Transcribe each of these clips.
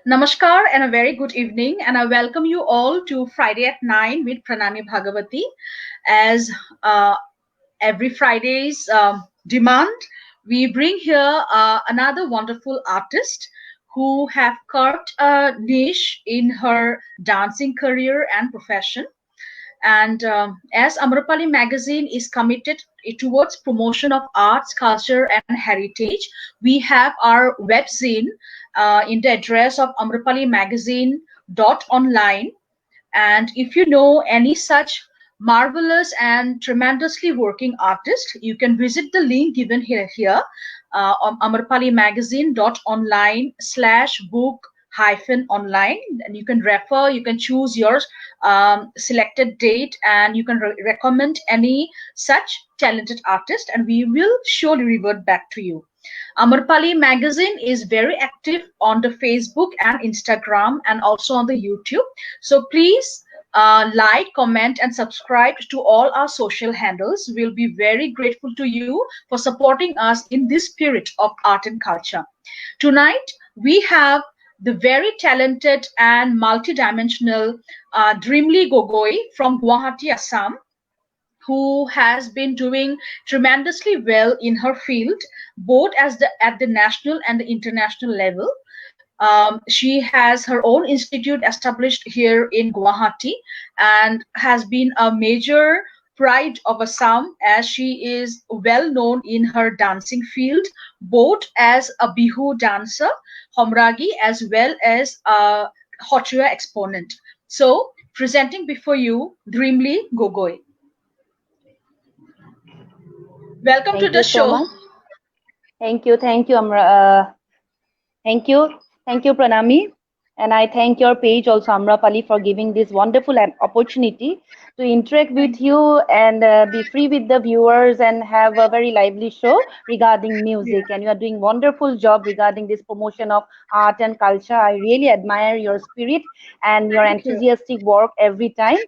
Namaskar and a very good evening, and I welcome you all to Friday at 9 with Pranami Bhagavati. As every Friday's demand, we bring here another wonderful artist who have carved a niche in her dancing career and profession. And as Amrapali magazine is committed towards promotion of arts, culture, and heritage, we have our webzine in the address of Amrapali magazine dot online. And if you know any such marvelous and tremendously working artist, you can visit the link given here on amarpalimagazine.online/book hyphen online, and you can refer, you can choose your selected date, and you can recommend any such talented artist, and we will surely revert back to you. Amarpali magazine is very active on the Facebook and Instagram and also on the YouTube. So please like, comment, and subscribe to all our social handles. We'll be very grateful to you for supporting us in this spirit of art and culture. Tonight, we have the very talented and multidimensional Dreamly Gogoi from Guwahati, Assam, who has been doing tremendously well in her field, both at the national and the international level. She has her own institute established here in Guwahati and has been a major pride of Assam, as she is well known in her dancing field, both as a Bihu dancer, Homragi, as well as a Hotria exponent. So, presenting before you, Dreamly Gogoi. Welcome to Thank the you so show. much. Thank you, thank you, Pranami. And I thank your page also, Amrapali, for giving this wonderful opportunity to interact with Thank you and be free with the viewers and have a very lively show regarding you. music. And you are doing wonderful job regarding this promotion of art and culture. I really admire your spirit and your Thank you. enthusiastic work every time.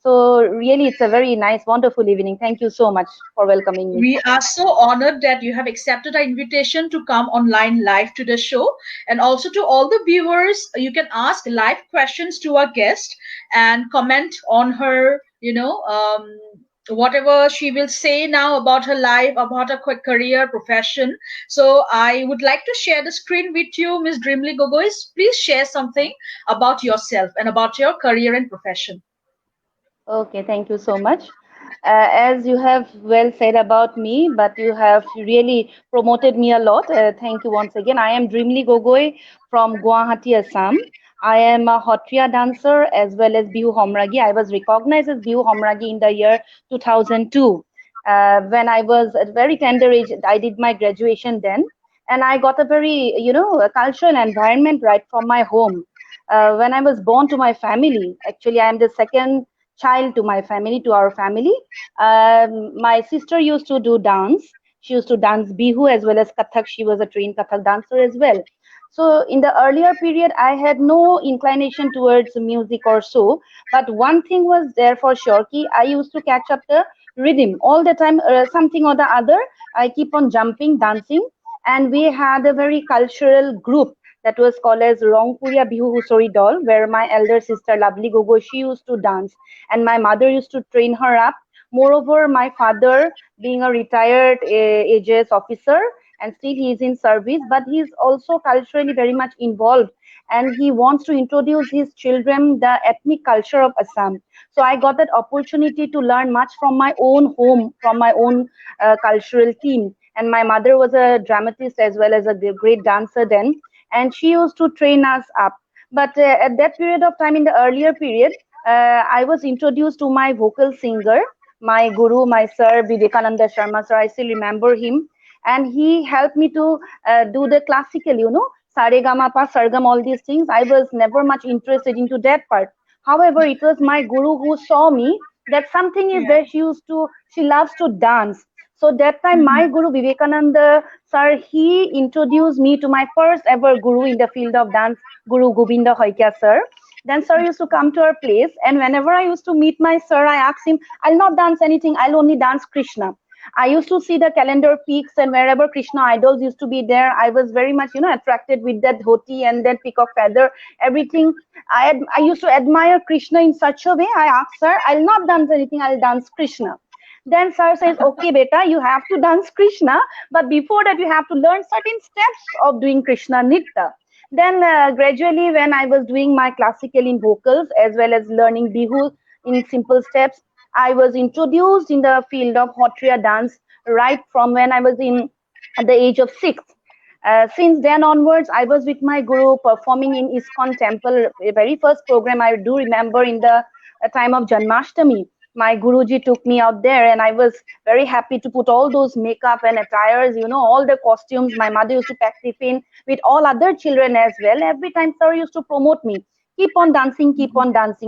So really, it's a very nice, wonderful evening. Thank you so much for welcoming me. We are so honored that you have accepted our invitation to come online live to the show. And also to all the viewers, you can ask live questions to our guest and comment on her, whatever she will say now about her life, about her career, profession. So I would like to share the screen with you, Ms. Dreamly Gogoi. Please share something about yourself and about your career and profession. Okay, thank you so much. As you have well said about me, but you have really promoted me a lot. Thank you once again. I am Dreamly Gogoi from Guwahati, Assam. I am a Hotria dancer as well as Bihu Homragi. I was recognized as Bihu Homragi in the year 2002. When I was at very tender age, I did my graduation then, and I got a very, a cultural environment right from my home. When I was born to my family, actually, I am the second child to my family, to our family. My sister used to do dance. She used to dance Bihu as well as Kathak. She was a trained Kathak dancer as well. So in the earlier period, I had no inclination towards music or so. But one thing was there for sure, ki I used to catch up the rhythm all the time, something or the other. I keep on jumping, dancing, and we had a very cultural group that was called as Rongpuria Bihu Husori Doll, where my elder sister Lovely Gogo, she used to dance, and my mother used to train her up. Moreover, my father, being a retired AJS officer, and still he is in service, but he is also culturally very much involved, and he wants to introduce his children the ethnic culture of Assam. So I got that opportunity to learn much from my own home, from my own cultural team. And my mother was a dramatist as well as a great dancer then, and she used to train us up. But at that period of time, in the earlier period, I was introduced to my vocal singer, my guru, my sir, Vivekananda Sharma sir. I still remember him. And he helped me to do the classical, Saregama, Pa, Sargam, all these things. I was never much interested into that part. However, it was my guru who saw me that something is Yeah. there. She loves to dance. So that time, my guru Vivekananda sir, he introduced me to my first ever guru in the field of dance, Guru Govinda Hoikya sir. Then sir used to come to our place, and whenever I used to meet my sir, I asked him, I'll not dance anything, I'll only dance Krishna. I used to see the calendar peaks, and wherever Krishna idols used to be there, I was very much, attracted with that dhoti and that peacock feather, everything. I used to admire Krishna in such a way. I asked, sir, I'll not dance anything, I'll dance Krishna. Then sir says, okay, beta, you have to dance Krishna, but before that, you have to learn certain steps of doing Krishna Nritta. Then gradually, when I was doing my classical in vocals as well as learning Bihu in simple steps, I was introduced in the field of Hotriya dance right from when I was in at the age of 6. Since then onwards, I was with my guru performing in ISKCON temple. The very first program I do remember in the time of Janmashtami. My Guruji took me out there, and I was very happy to put all those makeup and attires, all the costumes. My mother used to pack tiffin with all other children as well. Every time sir used to promote me, keep on dancing,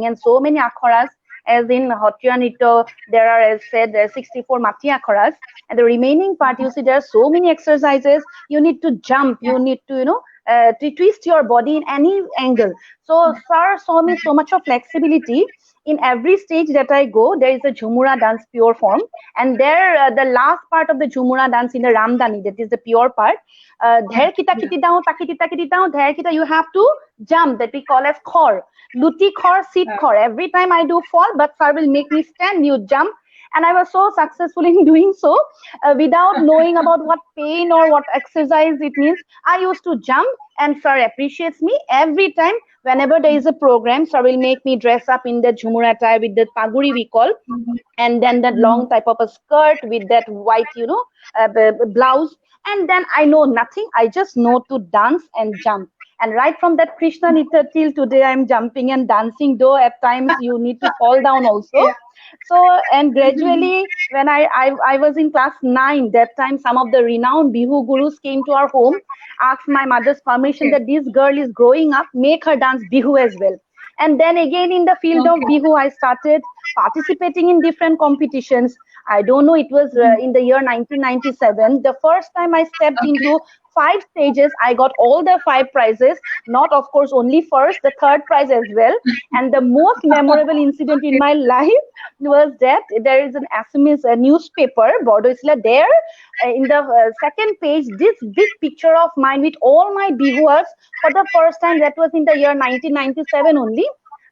and so many akharas. As in Hotriya Nritta, there are, as said, 64 Mati akharas, and the remaining part, you see, there are so many exercises. You need to jump, you need to, to twist your body in any angle. So sir saw me so much of flexibility. In every stage that I go, there is a Jhumura dance pure form, and there the last part of the Jhumura dance in the Ramdani, that is the pure part. Dher kita kiti down, takiti down, dher kita, you have to jump, that we call as khor. Luti khor, sit khor. Every time I do fall, but sir will make me stand, you jump. And I was so successful in doing so without knowing about what pain or what exercise it means. I used to jump, and sir appreciates me every time. Whenever there is a program, sir will make me dress up in the Jhumura attire with the paguri we call, and then that long type of a skirt with that white, blouse. And then I know nothing. I just know to dance and jump. And right from that Krishna Nritta till today, I'm jumping and dancing, though at times you need to fall down also. Yeah. So, and gradually, when I was in class 9, that time some of the renowned Bihu gurus came to our home, asked my mother's permission that this girl is growing up, make her dance Bihu as well. And then again in the field of Bihu, I started participating in different competitions. I don't know, it was in the year 1997. The first time I stepped into 5 stages, I got all the 5 prizes, not of course only first, the third prize as well. And the most memorable incident in my life was that there is an Assamese newspaper, Bordo Isla, there in the second page, this big picture of mine with all my Bihuas for the first time. That was in the year 1997 only.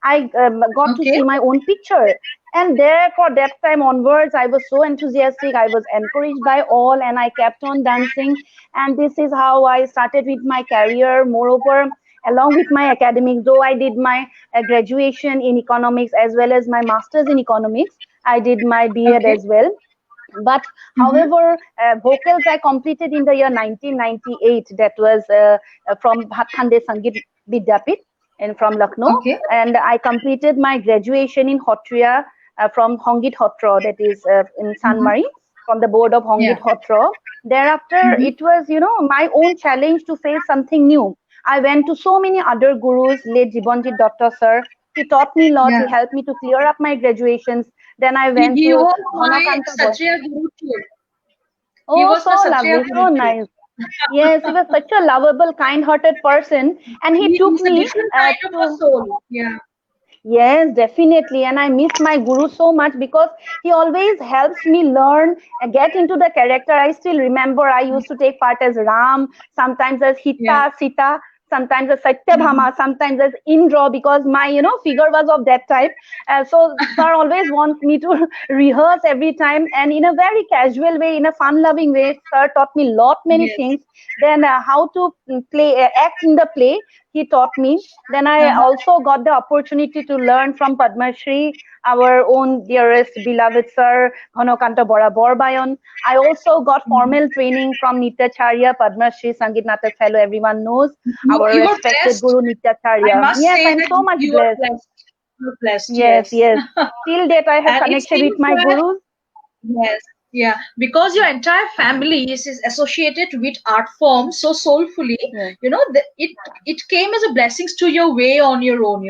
I got to see my own picture. And therefore, that time onwards, I was so enthusiastic. I was encouraged by all, and I kept on dancing. And this is how I started with my career. Moreover, along with my academics, though I did my graduation in economics as well as my master's in economics, I did my B.Ed as well. But however, vocals I completed in the year 1998. That was from Bhatkhande Sangeet Vidyapit and from Lucknow. And I completed my graduation in Hotriya from Hongit Hotra, that is in Sanmari, from the board of Hongit Hotra. Thereafter, it was, my own challenge to face something new. I went to so many other gurus, late Jibanjit Datta sir. He taught me a lot. He helped me to clear up my graduations. Then I went he to was my Ghanakanta. Kshatriya Guru too. Oh, He was so my lovely, Kshatriya so Guru too. nice. Yes, he was such a lovable, kind-hearted person, and he took He's a me different kind of a to. soul. Yeah. Yes, definitely. And I miss my guru so much because he always helps me learn and get into the character. I still remember I used to take part as Ram, sometimes as Hita, Sita, sometimes as Satyabhama, sometimes as Indra, because my, figure was of that type. So sir always wants me to rehearse every time, and in a very casual way, in a fun-loving way. Sir taught me many things. Then how to play, act in the play, he taught me. Then I also got the opportunity to learn from Padma Shri, our own dearest beloved sir, Ghanakanta Bora Borbayan. I also got formal training from Nityacharya, Padma Shri, Sangeet Natak fellow, everyone knows, our You were respected blessed. Guru Nityacharya. I must Yes, say I'm that so much you blessed. were blessed. You were blessed. Yes. Till date, I have And it connection with seems my that gurus. yes, yeah, because your entire family is associated with art form so soulfully, Yes. it came as a blessings to your way on your own,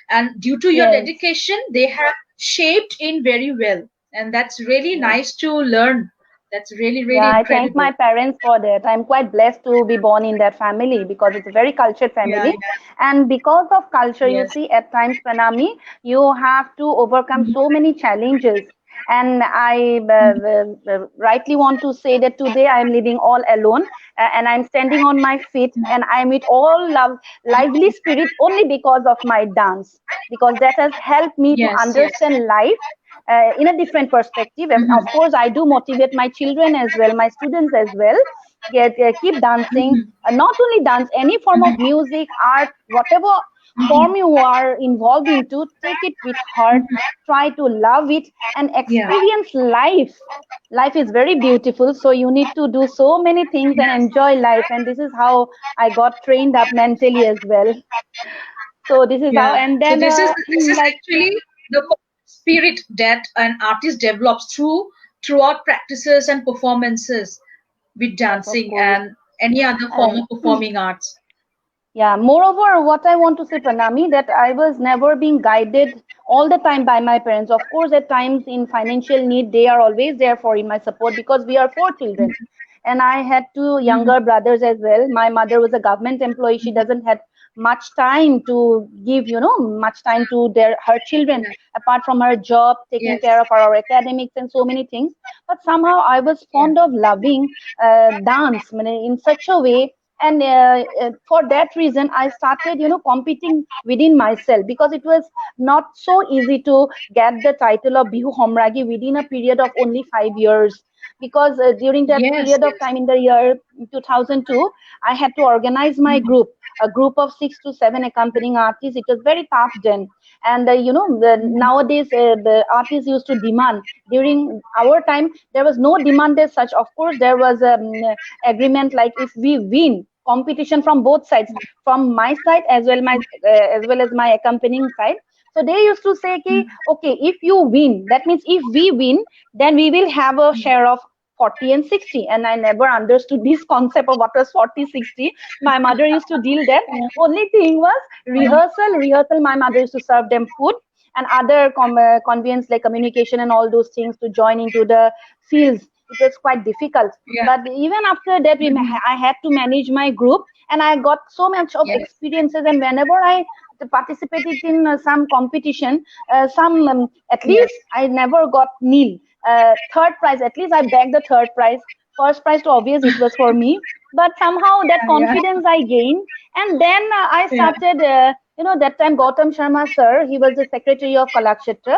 and due to your Yes. dedication, they have shaped in very well, and that's really nice to learn. That's really, really Yeah, I thank my incredible. parents for that. I'm quite blessed to be born in that family because it's a very cultured Yeah, family. And because of culture, you yes, see, at times, Pranami, you have to overcome so many challenges. And I rightly want to say that today I am living all alone, and I'm standing on my feet, and I meet all lively spirit only because of my dance, because that has helped me to Yes, yes. understand life in a different perspective. And of Mhm, course, I do motivate my children as well, my students as well. Keep dancing, mhm, not only dance, any form of mhm, music, art, whatever form mhm, you are involved into, take it with heart, mhm. try to love it and Yeah. experience life. Life is very beautiful, so you need to do so many things and Yes. enjoy life. And this is how I got trained up mentally as well. So this is how, Yeah. and So then this is like, actually the spirit that an artist develops throughout practices and performances with yes, of dancing course. and any other form Uh, of performing arts. Yeah, moreover, what I want to say, Pranami, that I was never being guided all the time by my parents. Of course, at times in financial need, they are always there for in my support because we are four children. And I had two Mhm, younger brothers as well. My mother was a government employee. She mhm. doesn't have much time to give, much time to her children, Yeah. apart from her job, taking Yes. care of our academics and so many things. But somehow I was Yeah. fond of loving dance in such a way, and for that reason I started competing within myself, because it was not so easy to get the title of Bihu Homragi within a period of only 5 years, because during that Yes. period of Yes. time in the year 2002 I had to organize my Mhm. group, a group of 6 to 7 accompanying artists. It was very tough then. And Mhm. nowadays the artists used to demand. During our time there was no demand as such. Of course there was agreement, like if we win competition from both sides, from my side as well as my accompanying side. So they used to say ki, Mhm. okay, if you win, that means if we win, then we will have a share of 40 and 60. And I never understood this concept of what was 40 60. My mother used to deal that. Only thing was rehearsal. My mother used to serve them food and other convenience like communication and all those things to join into the fields. It was quite difficult, Yeah. but even after that Mhm. I had to manage my group, and I got so much of Yes. experiences. And whenever I participated in some competition, some at Yes. least I never got nil, third prize, at least I bagged the third prize. First prize to obvious it was for me, but somehow that Yeah. confidence I gained. And then I Yeah. started that time Gautam Sharma sir, he was the secretary of Kalakshetra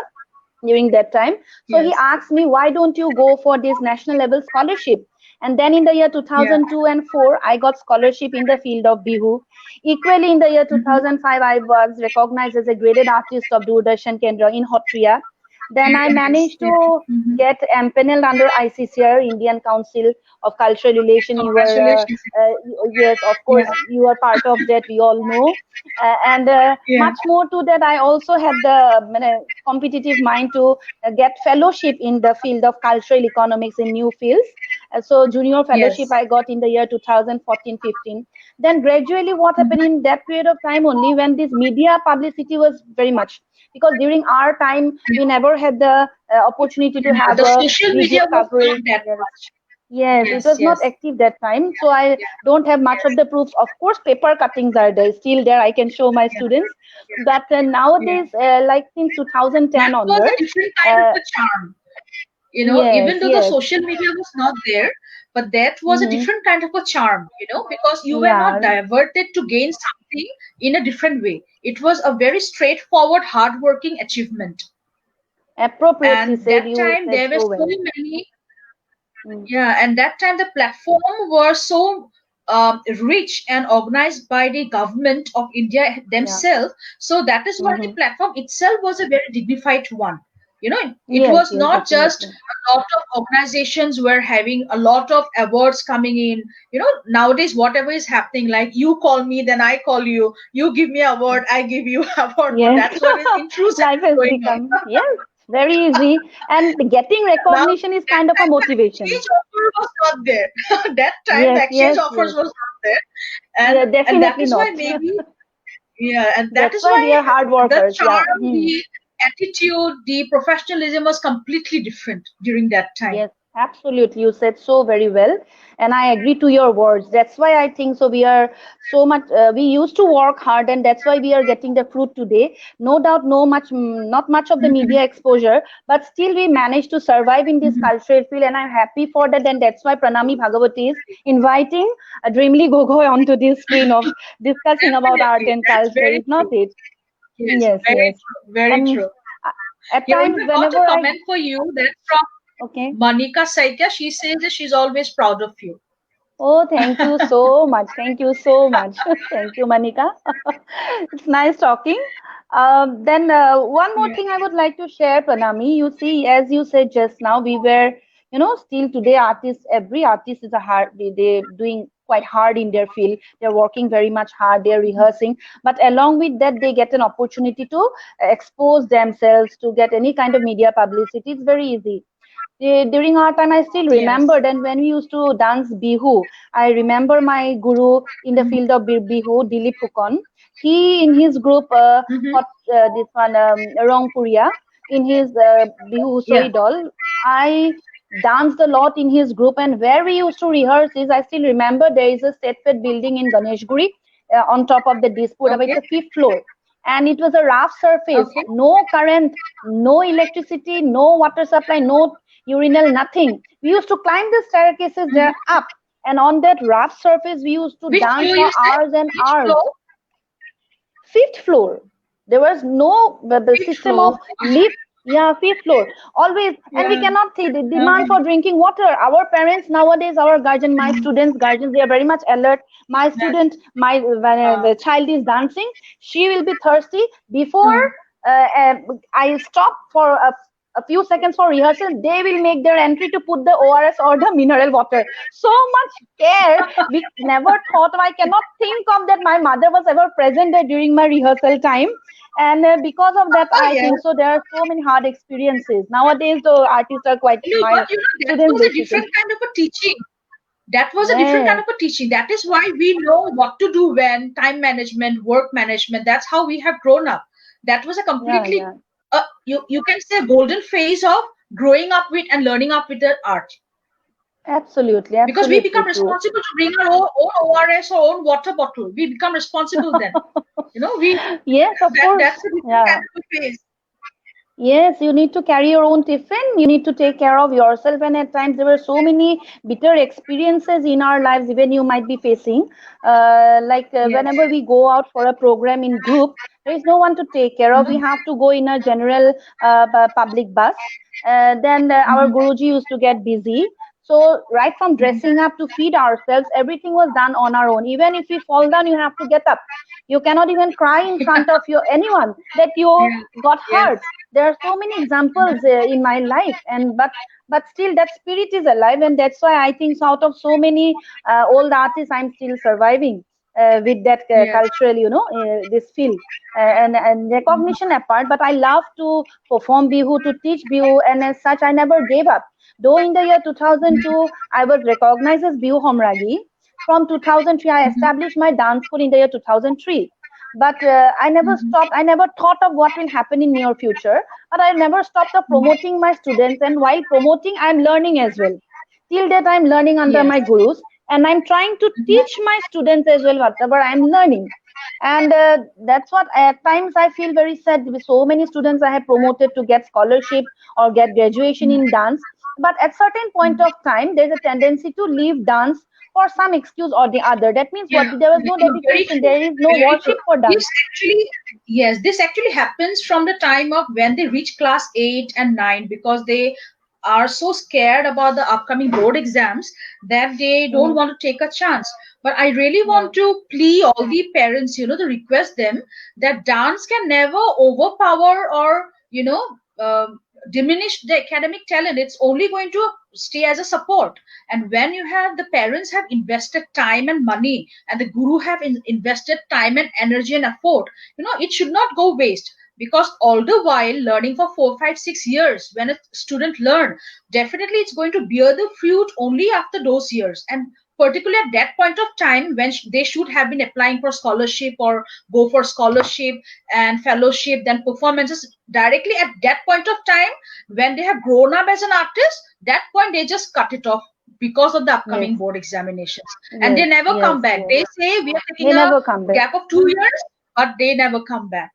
during that time. So he Yes. asked me, why don't you go for this national level scholarship? And then in the year Yeah. 2002 and 4, I got scholarship in the field of Bihu. Equally, in the year Mhm. 2005, I was recognized as a graded artist of Doordarshan Kendra in Hotria. Then I Yes. managed Yes. to Mhm. get empaneled under ICCR, Indian Council of Cultural Relation. You were, Congratulations. yes, of Yeah. course, you are part of that. We all know. And Yeah. much more to that, I also had the competitive mind to get fellowship in the field of cultural economics in new fields. So junior fellowship Yes. I got in the year 2014-15. Then gradually what happened Mhm. in that period of time only, when this media publicity was very much, because during our time we never had the opportunity to Yeah. have The a social video media was not coverage. that Yes. much. Yes, it Yes. was not Yes. active that time, so I Yeah. don't have much of Yes. the proofs. Of course, paper cuttings are there, still there. I can show my Yeah. students. Yeah. But Yeah. nowadays, like since That 2010 was a onwards, different kind of uh, a charm. yes, Even though the yes, social media was not there, but that was a hmm, different kind of a charm, because you were not yeah, diverted to gain something in a different way. It was a very straightforward, hardworking achievement. appropriately And said. that You time said there were so so well. many, Mm, yeah, and that time the platform were so rich and organized by the government of India yeah, themselves. So that is why the hmm, platform itself was a very dignified one. It yes, was yes, not just definitely. a lot of organizations were having a lot of awards coming in. Nowadays whatever is happening, like you call me, then I call you, you give me award, I give you award. But Yes, that's what is life intrusively has going on. become, yes, very easy, and getting Now recognition is that kind of a time the motivation. exchange offer was not there. That time the Yes, exchange yes, offers yes. was not there, and Yeah, and that definitely is why not. maybe, yeah, and that That's is why we why are hard the workers. Yeah. charm, Hmm. the attitude, the professionalism was completely different during that time. Yes. Absolutely, you said so very well, and I agree to your words. That's why I think so. We are so much. We used to work hard, and that's why we are getting the fruit today. No doubt, no much, not much of the Mhm, media exposure, but still we managed to survive in this mhm. cultural field, and I'm happy for that. And that's why Pranami Bhagavati is inviting a Dreamly Gogoi onto this screen of discussing about art Definitely, and that's culture. very Is not true. it? Yes, Yes, very yes. true, very And true. uh, at Yeah, times, even got whenever a I comment for you that from okay. Monica Saikia. She says that she's always proud of you. Oh, thank you so much. Thank you so much. Thank you, Manika. It's nice talking. Then one more Yeah. thing I would like to share, Pranami. You see, as you said just now, we were, still today artists, every artist is a hard, they're doing quite hard in their field. They're working very much hard. They're rehearsing. But along with that, they get an opportunity to expose themselves, to get any kind of media publicity. It's very easy. During our time, I still Yes. remember then when we used to dance Bihu. I remember my guru in the Mhm, field of Bihu, Dilip Pukon. He, in his group, mhm. got this one, Rangpuria, in his Bihu Yeah. Usoi Dol. I danced a lot in his group, and where we used to rehearse is, I still remember there is a Setfed building in Ganeshguri on top of the Dispur, it's Okay. a fifth floor. And it was a rough surface, Okay. no current, no electricity, no water supply, no urinal, nothing. We used to climb the staircases Mhm. there up, and on that rough surface, we used to Which dance floor for you said? hours and Which hours. floor? Fifth floor. There was no the Fifth system of floor. lift. Yeah, fifth floor. Always, and we Yeah. cannot see the demand Uh-huh. for drinking water. Our parents nowadays, our guardian, my Mhm. students, guardians, they are very much alert. My Yes. student, my when the child is dancing, she will be thirsty before Uh, I stop for a few seconds for rehearsal. They will make their entry to put the ORS or the mineral water. So much care. We never thought. I cannot think of that. My mother was ever present there during my rehearsal time, and because of that, I yeah. think so. There are so many hard experiences nowadays. The artists are quite No, but my that students was a basically. different kind of a teaching. That was a different kind Yes, of a teaching. That is why we know what to do when, time management, work management. That's how we have grown up. That was a yeah, completely, yeah. you can say, a golden phase of growing up with and learning up with the art. Absolutely, Because we absolutely become true. responsible to bring our own ORS or own water bottle. We become responsible then. We Yes, of that's course. a different kind Yeah. of a phase. Yes, you need to carry your own tiffin. You need to take care of yourself. And at times, there were so many bitter experiences in our lives, even you might be facing. Yes. Whenever we go out for a program in group, there is no one to take care of. We Mhm, have to go in a general public bus. Then our mhm. Guruji used to get busy. So, right from Mhm. dressing up to feed ourselves, everything was done on our own. Even if we fall down, you have to get up. You cannot even cry in front of anyone that you Yeah. got Yes. hurt. There are so many examples in my life, and but still that spirit is alive, and that's why I think so out of so many old artists, I'm still surviving with that Yes. cultural, this field. And recognition apart, but I love to perform bihu, to teach bihu, and as such I never gave up. Though in the year 2002 I was recognized as bihu homragi, from 2003 I Mhm, established my dance school in the year 2003. But I never mhm. stopped. I never thought of what will happen in near future, but I never stopped of promoting my students, and while promoting I'm learning as well. Till that I'm learning under Yes. my gurus, and I'm trying to Mhm. teach my students as well whatever I'm learning. And that's what at times I feel very sad with so many students I have promoted to get scholarship or get graduation in dance, but at certain point of time there's a tendency to leave dance for some excuse or the other. That means Yeah, what, there was no very dedication, true. there is no Very true. worship for This dance. actually, yes, this actually happens from the time of when they reach class 8 and 9, because they are so scared about the upcoming board exams that they don't Mm, want to take a chance. But I really yeah. want to plea all the parents, to request them that dance can never overpower or, diminish the academic talent. It's only going to stay as a support. And when you have the parents have invested time and money, and the guru have invested time and energy and effort, it should not go waste. Because all the while learning for 4, 5, 6 years, when a student learn, definitely it's going to bear the fruit only after those years. And particularly at that point of time when they should have been applying for scholarship or go for scholarship and fellowship, then performances directly at that point of time when they have grown up as an artist, that point they just cut it off because of the Yes, upcoming board examinations, and they yes, never yes, come back. yes. They say we are They taking a never come back. gap of 2 years, but they never come back.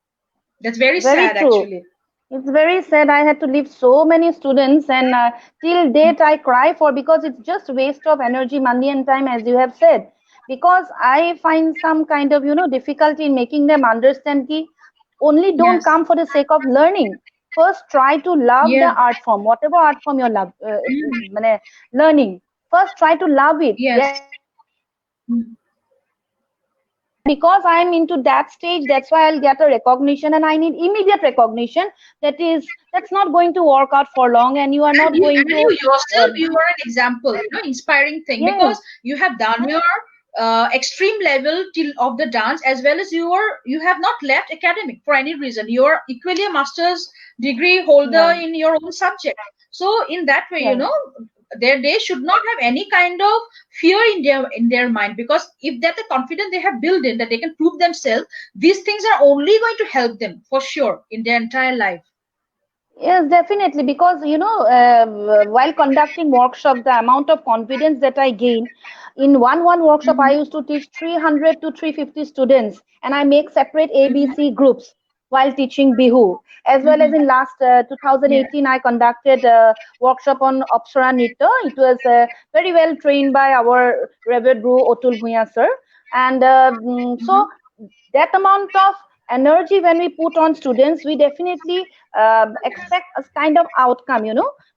That's very Very sad true. actually. It's very sad. I had to leave so many students, and till date I cry for, because it's just waste of energy, money, and time, as you have said. Because I find some kind of difficulty in making them understand कि only don't Yes. come for the sake of learning. First, try to love the Yeah. art form, whatever art form you're Mm. মানে learning. First, try to love it. Yes. Get Mm. and because I'm into that stage, that's why I'll get a recognition, and I need immediate recognition. That's not going to work out for long, and you are And not you, going and to you yourself, um, you are an example, inspiring thing, yes, because you have done your extreme level till of the dance, as well as you have not left academic for any reason. You are equally a master's degree holder yeah, in your own subject. So in that way, yeah. they should not have any kind of fear in their mind, because if that the confidence they have built in that they can prove themselves, these things are only going to help them for sure in their entire life. Yes, definitely. Because, while conducting workshop, the amount of confidence that I gain in one workshop, I Hmm. used to teach 300 to 350 students, and I make separate Hmm. ABC groups while teaching Bihu. As well as Hmm. in last Yeah. 2018, I conducted a workshop on Apsara Nritta. It was very well trained by our Revered Guru Otul Bhuya sir. And so Hmm. that amount of energy when we put on students, we definitely expect a kind of outcome.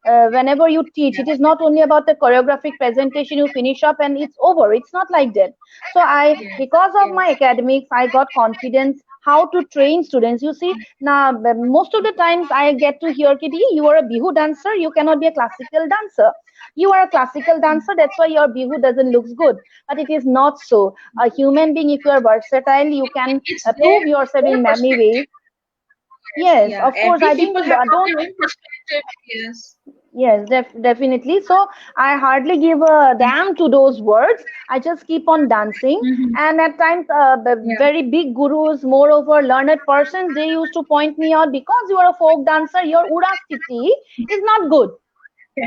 Whenever you teach, it is not only about the choreographic presentation, you finish up and it's over. It's not like that. So Yes. because of my Yes. academics, I got confidence how to train students. You see, now most of the times I get to hear, Kidi, you are a Bihu dancer, you cannot be a classical dancer. You are a classical dancer, that's why your Bihu doesn't looks good. But it is not so. A human being, if you are versatile, you can It's their prove yourself own in many ways. perspective. Yes, Yes, yeah. of course. Every I people think have got don't. their own perspective. Yes. Yes, definitely. So I hardly give a damn to those words. I just keep on dancing. Mm-hmm. And at times, the Yeah. very big gurus, moreover learned persons, they used to point me out, because you are a folk dancer, your Urastiti is not good.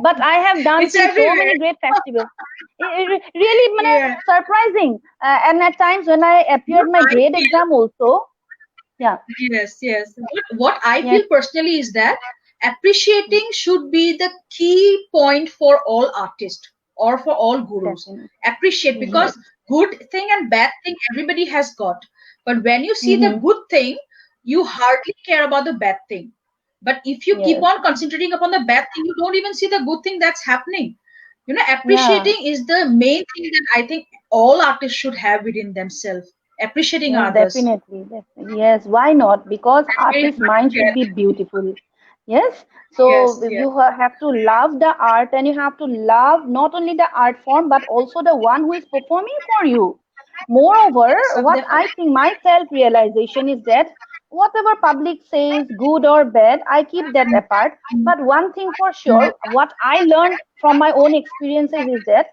But I have danced It's in so everywhere. many great festivals. Really Yeah. surprising. And at times when I What appeared my I grade feel, exam also, yeah, yes, yes. What I yes, feel personally is that appreciating should be the key point for all artists or for all gurus. definitely. Appreciate, Yes. because good thing and bad thing everybody has got. But when you see the Mm-hmm. good thing, you hardly care about the bad thing. But if you keep Yes. on concentrating upon the bad thing, you don't even see the good thing that's happening. Yeah. Appreciating is the main thing that I think all artists should have within themselves. Appreciating Yes, others. definitely. Yes, why not? Because That's very artist hard to mind should get. be beautiful. Yes. So Yes, yes. you have to love the art, and you have to love not only the art form but also the one who is performing for you. Moreover, Yes, what I definitely. think my self realization is that whatever public says, good or bad, I keep that apart. But one thing for sure, what I learned from my own experiences is that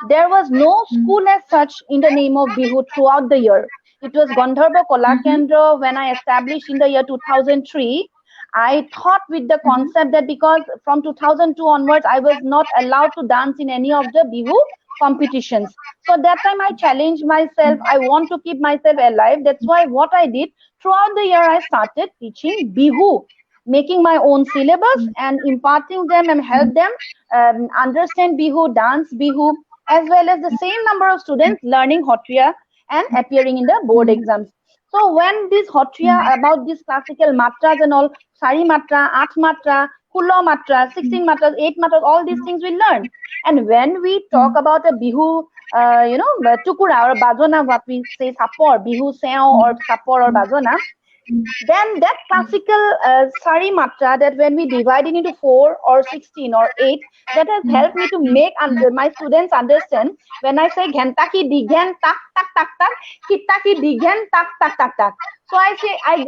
there was no school as such in the name of Bihu throughout the year. It was Gandharva Kala Mm-hmm. Kendra when I established in the year 2003. I thought with the Mm-hmm. concept that because from 2002 onwards, I was not allowed to dance in any of the Bihu competitions. So that time I challenged myself. I want to keep myself alive. That's why what I did throughout the year, I started teaching Bihu, making my own syllabus and imparting them and help them understand Bihu, dance Bihu, as well as the same number of students learning Hotriya and appearing in the board exams. So when this Hotriya about these classical matras and all, Sari matra, Aath matra, 16 matra, 16 matras, 8 matras, all these things we learn. And when we talk about a Bihu, tukura or bajona, what we say sapor, Bihu seo or sapor or bajona, then that classical sari matra, that when we divide it into 4 or 16 or 8, that has helped me to make my students understand when I say ghenta ki digyan tak tak tak tak, hitta ki digyan tak tak tak tak. So I say I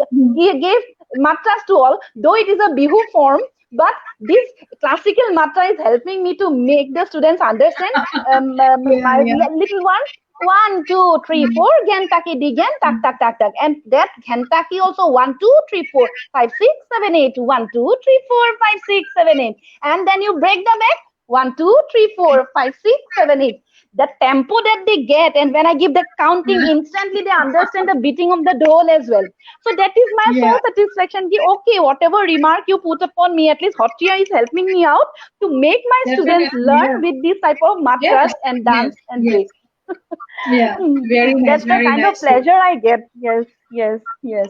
gave matras to all, though it is a Bihu form, But this classical matra is helping me to make the students understand. Yeah, My yeah. little one, 1, 2, 3, 4, Gentaki digan, tak, tak, tak, tak. And that Gentaki also 1, 2, 3, 4, 5, 6, 7, 8. 1, 2, 3, 4, 5, 6, 7, 8. And then you break the back. 1, 2, 3, 4, 5, 6, 7, 8. The tempo that they get, and when I give the counting, instantly they understand the beating of the dole as well. So that is my Yeah, soul satisfaction. Ki, okay, whatever remark you put upon me, at least Hotria is helping me out to make my students definitely. learn Yeah. with this type of Yes, matras and yes, dance and yes. break. Yeah. Very nice, That's the very kind of nice. So, pleasure I get. Yes, yes, yes.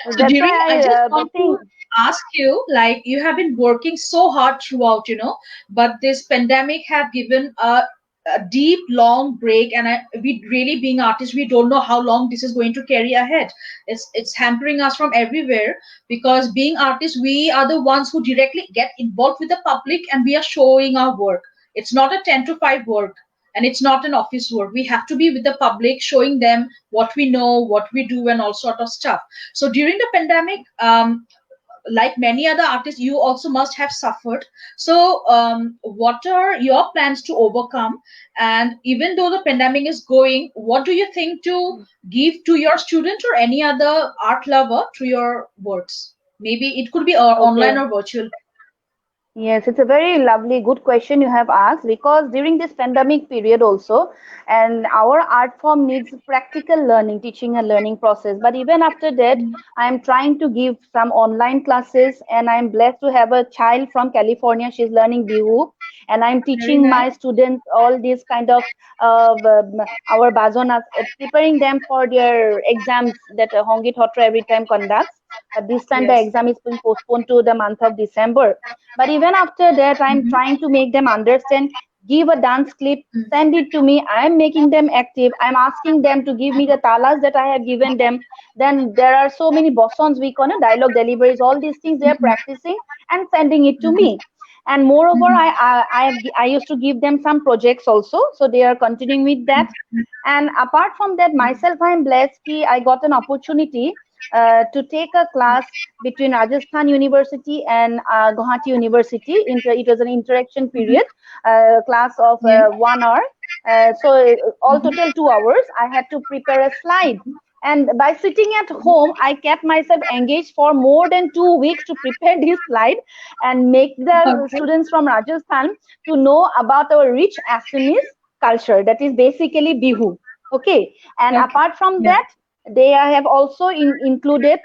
so That's during, why I just I want to think. ask you, like, you have been working so hard throughout, but this pandemic have given a deep, long break, and we really being artists, we don't know how long this is going to carry ahead. It's hampering us from everywhere because being artists, we are the ones who directly get involved with the public, and we are showing our work. It's not a 10 to 5 work, and it's not an office work. We have to be with the public, showing them what we know, what we do, and all sort of stuff. So during the pandemic, like many other artists, you also must have suffered. So, what are your plans to overcome? And even though the pandemic is going, what do you think to give to your student or any other art lover through your works? Maybe it could be online Okay. or virtual. Yes, it's a very lovely, good question you have asked, because during this pandemic period also, and our art form needs practical learning, teaching and learning process. But even after that, Mhm. I'm trying to give some online classes, and I'm blessed to have a child from California. She's learning Bihu, and I'm Very teaching nice. my students all these kind of our bazonas, preparing them for their exams that Hongit Hotra every time conducts. But this time the Yes. exam is being postponed to the month of December. But even after that, I'm Mhm. trying to make them understand, give a dance clip, send it to me. I'm making them active. I'm asking them to give me the talas that I have given them. Then there are so many bossons week on a dialogue deliveries, all these things they're Mhm. practicing and sending it to Mhm. me. And moreover, Mhm. I used to give them some projects also, so they are continuing with that. And apart from that, myself, I'm blessed. I got an opportunity to take a class between Rajasthan University and Guwahati University. It was an interaction Mhm. period, class of Yeah. 1 hour. So all Mhm. total 2 hours. I had to prepare a slide. And by sitting at home, I kept myself engaged for more than 2 weeks to prepare this slide and make the Okay. students from Rajasthan to know about our rich Assamese culture. That is basically Bihu. Okay. And Okay. apart from Yeah. that, they have also included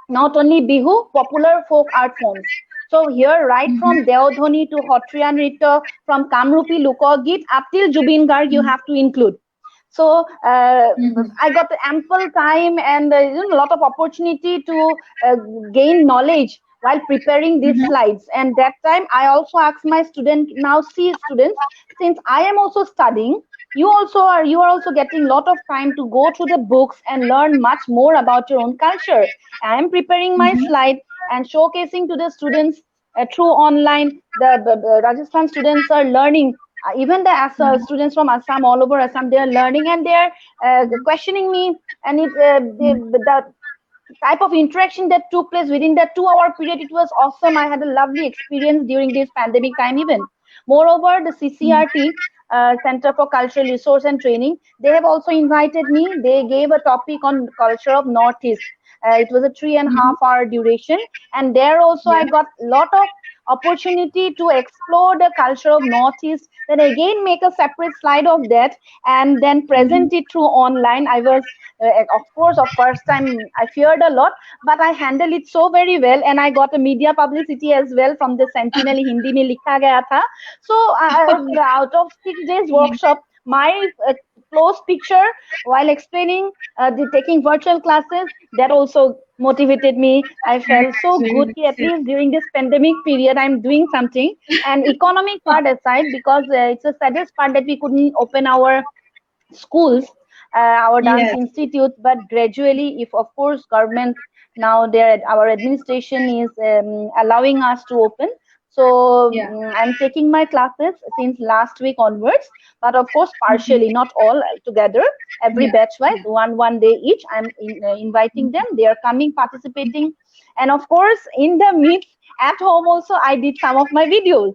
not only Bihu, popular folk art forms. So here, right Mhm. from Deodhani to Hotriya Nritya, from Kamrupi Lokagit up till Jubin Garg, you have to include. So Mhm. I got ample time and a lot of opportunity to gain knowledge while preparing these Mhm. slides. And that time, I also asked my student, now see students, since I am also studying, you are also getting a lot of time to go through the books and learn much more about your own culture. I am preparing my Mhm. slide and showcasing to the students through online. The Rajasthan students are learning. Even the Mhm. students from Assam, all over Assam, they are learning and they are questioning me. And the type of interaction that took place within that 2 hour period, it was awesome. I had a lovely experience during this pandemic time even. Moreover, the Mhm. CCRT, Center for Cultural Resource and Training, they have also invited me. They gave a topic on culture of Northeast. It was a three and a Mhm. half hour duration, and there also Yeah. I got a lot of opportunity to explore the culture of Northeast. Then again make a separate slide of that and then Mhm. present it through online. I was of course, of first time I feared a lot, but I handled it so very well, and I got a media publicity as well from the Sentinel Hindi mein likha gaya tha. So out of 6 days workshop, my close picture while explaining the taking virtual classes, that also motivated me. I Very felt nice, so very good nice. at Yeah. least during this pandemic period I'm doing something. And economic part aside, because it's the saddest part that we couldn't open our schools, our dance Yes. institute, but gradually, if of course government now our administration is allowing us to open. So Yeah. I'm taking my classes since last week onwards, but of course Mhm. partially, not all together. Every Yeah. batch wise, Yeah. one day each. I'm inviting them. They are coming, participating, and of course in the midst, At home also, I did some of my videos.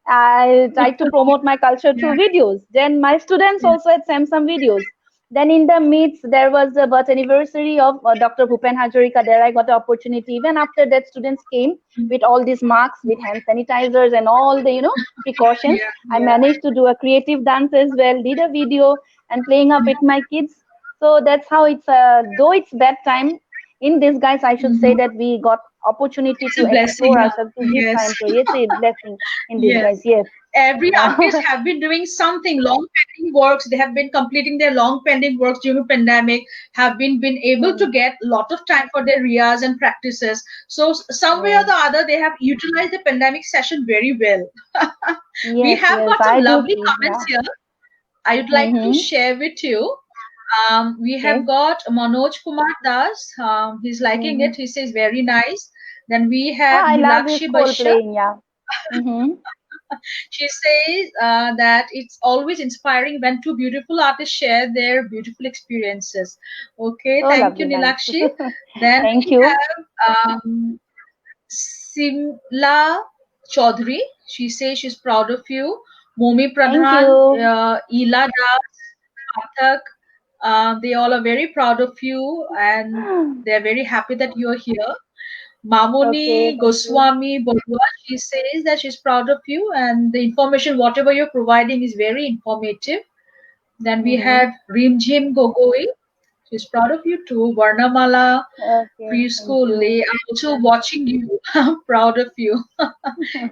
I tried to promote my culture Yeah, through videos. Then my students yeah. also had sent some videos. Then in the midst, there was the birth anniversary of Dr. Bhupen Hazarika. There I got the opportunity. Even after that, students came with all these masks, with hand sanitizers and all the, precautions. Yeah, I yeah. managed to do a creative dance as well, did a video and playing up with my kids. So that's how it's, though it's bad time, in disguise, I should say Mhm. that we got opportunity It's to a blessing. explore Huh? ourselves, to give Yes, time to, yes, a blessing in disguise, yes. yes. Every artist Yeah. have been doing something long pending works. They have been completing their long pending works during the pandemic, have been able to Yes, get a lot of time for their riyas and practices. So some way or yes, the other, they have utilized the pandemic session very well. We yes, have yes, got some I do lovely feel, comments yeah. here. I would like to Mm-hmm. share with you. We have Okay. got Manoj Kumar Das. He's liking Mm-hmm. it. He says very nice. Then we have Ah, I love his Nilakshi Cole Bashya. playing, yeah. Mm-hmm. She says that it's always inspiring when two beautiful artists share their beautiful experiences. Okay, So thank you, lovely, nice. Nilakshi. Then Thank we you. have Simla Chaudhary. She says she's proud of you. Momi Thank Pradhan, you. Ela Das, Pathak, they all are very proud of you and they're very happy that you're here. Okay, Mamoni thank you. Goswami Bodua, she says that she's proud of you and the information, whatever you're providing, is very informative. Then we Mm-hmm. have Rimjim Gogoi, she's proud of you too. Varnamala Okay, thank Preschool, you. I'm also watching you. I'm proud of you.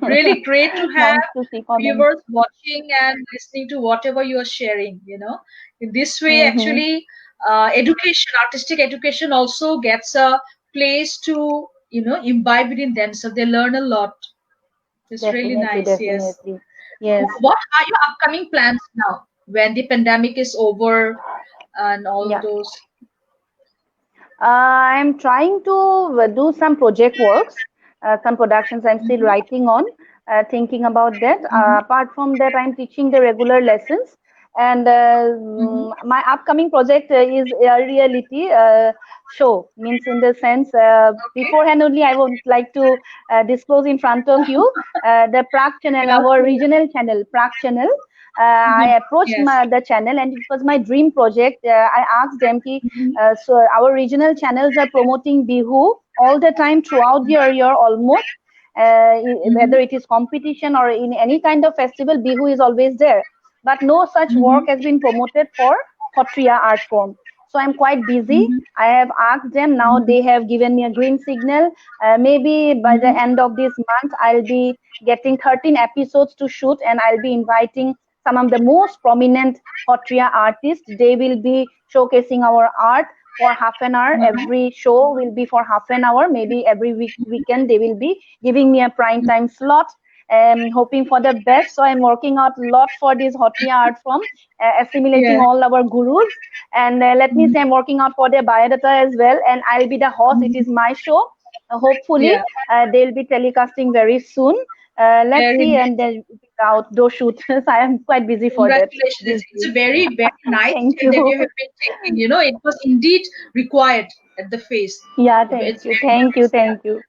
Really great to have Nice to see comments. viewers watching and listening to whatever you are sharing. In this way, Mm-hmm. actually, education, artistic education also gets a place to, imbibe within themselves. They learn a lot. It's really Definitely, nice, yes. definitely. Yes. What are your upcoming plans now when the pandemic is over and all Yeah. those? I'm trying to do some project works, some productions I'm still Mhm, writing on, thinking about that. mhm, Apart from that, I'm teaching the regular lessons. And mhm. my upcoming project is a reality show, means in the sense, Okay. beforehand only, I would like to disclose in front of you the Prague channel, Yeah, our sure. regional channel, Prague channel. Mhm. I approached Yes. the channel and it was my dream project. I asked them, ki, Mhm. so our regional channels are promoting Bihu all the time throughout the year almost. Mhm. Whether it is competition or in any kind of festival, Bihu is always there. But no such work Mhm. has been promoted for Khatriya art form. So I'm quite busy. Mhm. I have asked them. Now Mhm. they have given me a green signal. Maybe by the Mhm. end of this month, I'll be getting 13 episodes to shoot, and I'll be inviting some of the most prominent Khatriya artists. They will be showcasing our art for half an hour. Mhm. Every show will be for half an hour. Maybe every weekend they will be giving me a prime time slot. Hoping for the best. So I'm working out a lot for this Khatriya art form, assimilating Yeah. all our gurus. And let me Mhm. say, I'm working out for their biodata as well. And I'll be the host. It Mhm. is my show. Hopefully, Yeah. they'll be telecasting very soon. Let's Very see, and nice. then outdoor shoot. So I am quite busy for that Congratulations. these It's a days. very, very nice Thank step that you. you have been taking. It was indeed required at the face. Yeah, It's thank you. very Thank you. nice. Yeah. Thank you.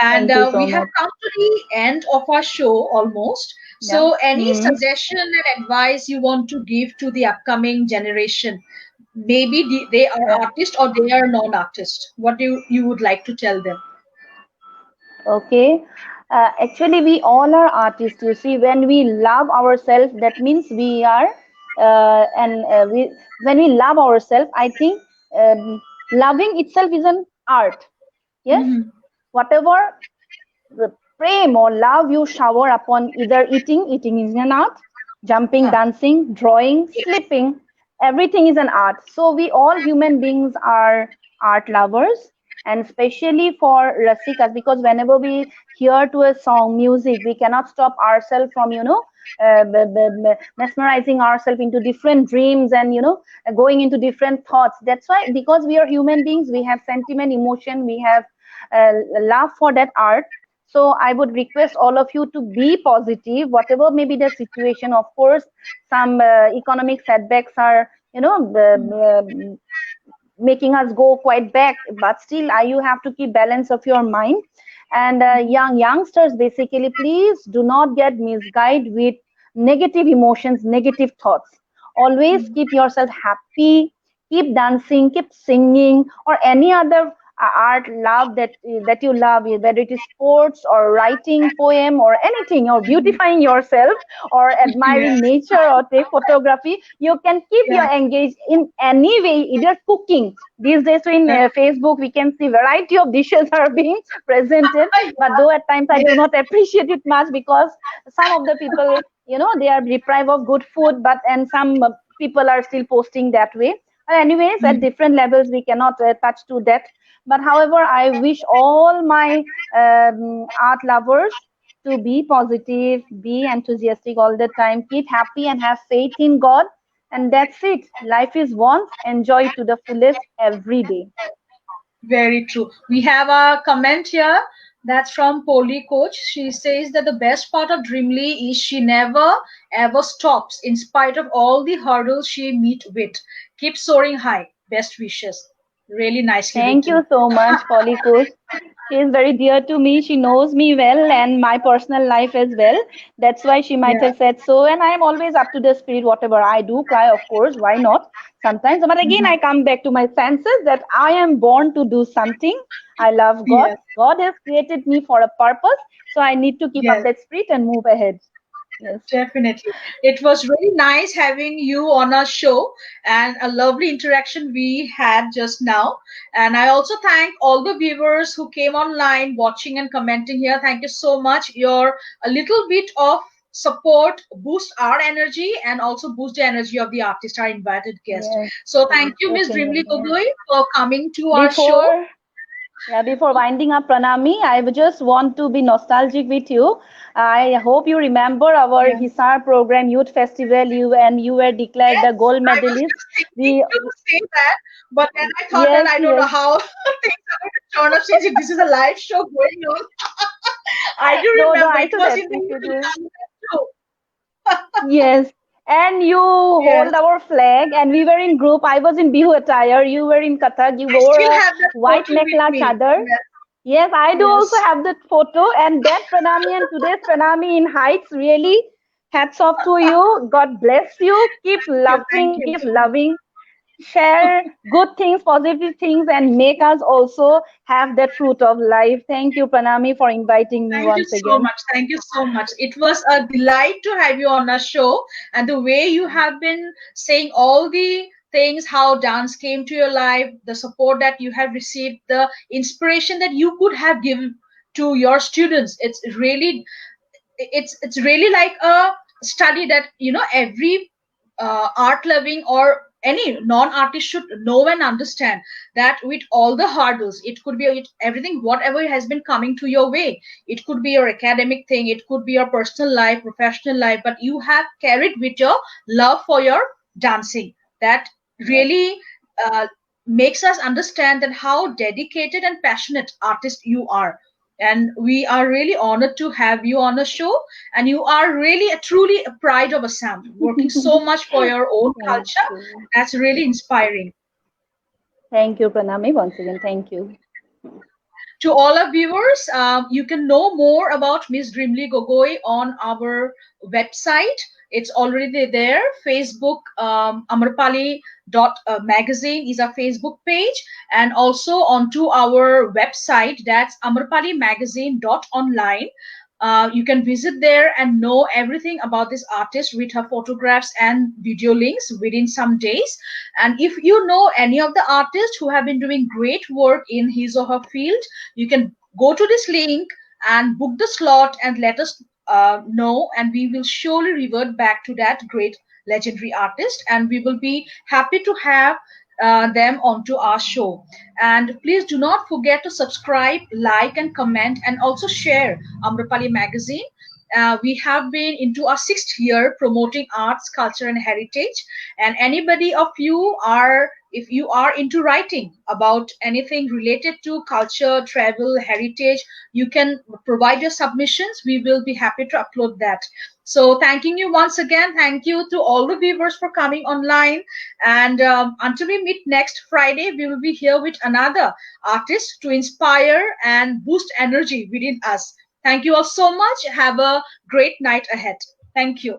And Thank you we so have much. come to the end of our show almost. Yeah. So, any Hmm. suggestion and advice you want to give to the upcoming generation? Maybe they are Yeah. artists or they are non-artists. What do you would like to tell them? Okay. Actually, we all are artists. You see, when we love ourselves, that means we are, and we when we love ourselves, I think loving itself is an art. Yes. Mhm. Whatever the prem or love you shower upon, either eating is an art, jumping, Huh. dancing, drawing, Yes. sleeping, everything is an art. So we all human beings are art lovers, and especially for rasikas, because whenever we hear to a song music, we cannot stop ourselves from mesmerizing ourselves into different dreams and going into different thoughts. That's why, because we are human beings, we have sentiment, emotion, we have love for that art. So I would request all of you to be positive, whatever may be the situation. Of course, some economic setbacks are, making us go quite back, but still, you have to keep balance of your mind. And youngsters, basically, please do not get misguided with negative emotions, negative thoughts. Always keep yourself happy, keep dancing, keep singing, or any other art love that you love, whether it is sports or writing poem or anything, or beautifying yourself or Yeah, admiring nature or take photography. You can keep yeah, your engaged in any way, either cooking. These days in Facebook we can see variety of dishes are being presented, but though at times I do yeah, not appreciate it much, because some of the people, they are deprived of good food, but and some people are still posting that way. Anyways, yeah. at different levels we cannot touch to that. But however, I wish all my art lovers to be positive, be enthusiastic all the time, keep happy and have faith in God. And that's it. Life is once, enjoy it to the fullest every day. Very true. We have a comment here that's from Polly Coach. She says that the best part of Dreamly is she never ever stops in spite of all the hurdles she meet with. Keep soaring high. Best wishes. Really nicely Thank you written. so much, Polly Kush. She is very dear to me. She knows me well and my personal life as well. That's why she might Yeah. have said so. And I am always up to the spirit, whatever I do, cry, of course, why not? Sometimes. But again, Mhm. I come back to my senses that I am born to do something. I love God. Yes. God has created me for a purpose. So I need to keep up Yes. that spirit and move ahead. Yes. Definitely. It was really nice having you on our show and a lovely interaction we had just now. And I also thank all the viewers who came online watching and commenting here. Thank you so much. Your a little bit of support boost our energy and also boost the energy of the artist, our invited guest. Yes. So thank you, Miss Dreamly Definitely. Gogoi, for coming to our show. Before Yeah, before winding up, Pranami, I would just want to be nostalgic with you. I hope you remember our Yeah. Hisar program, Youth Festival. You were declared the Yes, gold I was medalist. just thinking We to say that, but then I thought that Yes, I don't know yes. how things are going to turn up since this is a live show going on. I do No, no, remember I it should was in the appreciate YouTube you. channel too. Yes. And you Yes, hold our flag, and we were in group. I was in Bihu attire. You were in Kathak. You I wore still a have that white photo with mekhla me. chadar. Yes, Yes, I do also yes. have that photo, and that Pranami and today's Pranami in heights, really hats off to you. God bless you. Keep Thank laughing, you keep so much. loving, share good things, positive things, and make us also have that fruit of life. Thank you, Pranami, for inviting me Thank you once so again. much. Thank you so much. It was a delight to have you on our show. And the way you have been saying all the things, how dance came to your life, the support that you have received, the inspiration that you could have given to your students. It's really like a study that every art loving or any non-artist should know and understand that with all the hurdles, it could be everything whatever has been coming to your way, it could be your academic thing, it could be your personal life, professional life, but you have carried with your love for your dancing that Yes. really uh, makes us understand that how dedicated and passionate artist you are. And we are really honored to have you on the show, and you are really truly a pride of Assam, working so much for your own Thank culture. you. That's really inspiring. Thank you, Pranami, once again. Thank you. To all our viewers, you can know more about Miss Dreamly Gogoi on our website. It's already there. Facebook, Amarpali dot magazine is our Facebook page, and also onto our website, that's Amarpali magazine dot online. You can visit there and know everything about this artist with her photographs and video links within some days. And if you know any of the artists who have been doing great work in his or her field, you can go to this link and book the slot and let us know, and we will surely revert back to that great legendary artist, and we will be happy to have them onto our show. And please do not forget to subscribe, like, and comment, and also share Amrapali magazine. We have been into our 6th year promoting arts, culture, and heritage. And anybody of you are, if you are into writing about anything related to culture, travel, heritage, you can provide your submissions. We will be happy to upload that. So thanking you once again. Thank you to all the viewers for coming online. And until we meet next Friday, we will be here with another artist to inspire and boost energy within us. Thank you all so much. Have a great night ahead. Thank you.